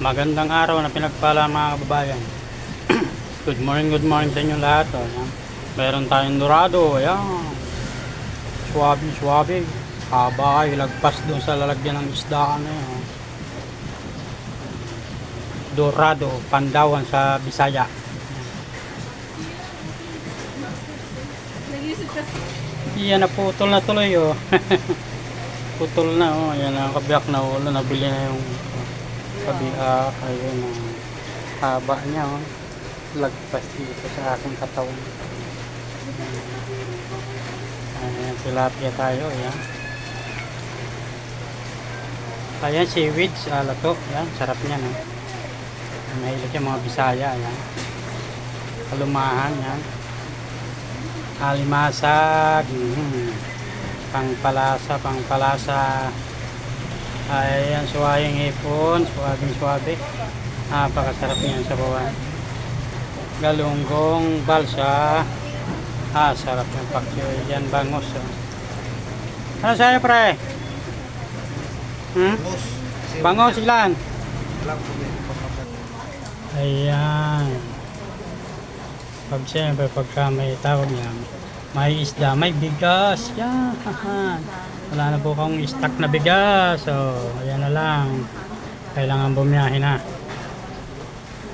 Magandang araw na pinagpala mga kababayan. Good morning sa inyo lahat. Oh, yan. Meron tayong dorado. Ayan. Swabe. Haba ay lagpas doon sa lalagyan ng isdaan na yan. Dorado, Pandawan sa Bisaya. Iyan na putol na tuloy oh. Putol na oh. Ayan ang kabiyak na ulo. Nabili na yung kabiyak. Ayun ang haba niya oh. Lagpas dito sa aking katawan. Ayan, tilapia tayo. Ayan. Ayan, seaweed sa lato. Ayan, sarap niya no. Mahilig yung mga Bisaya. Ayan. Kalumahan. Ayan. Alimasag. Pangpalasa. Ayan, suwayang hipon. Suwabing. Napakasarap niyan sa bawan. Galunggong, balsa. Sarap ng pakyo. Yan, bangos. Oh. Ano sa'yo, pre? Bangos ilan? Ayan. Siyempre, pagka may tawag niya, may isda, may bigas. Yan. Wala na po akong stock na bigas. So, ayan na lang. Kailangan bumiyahin na.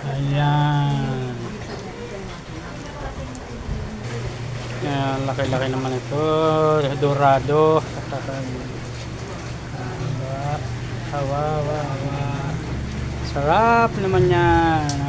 Ayan. Ayan, laki-laki naman ito. Dorado. Hawa. Sarap naman yan.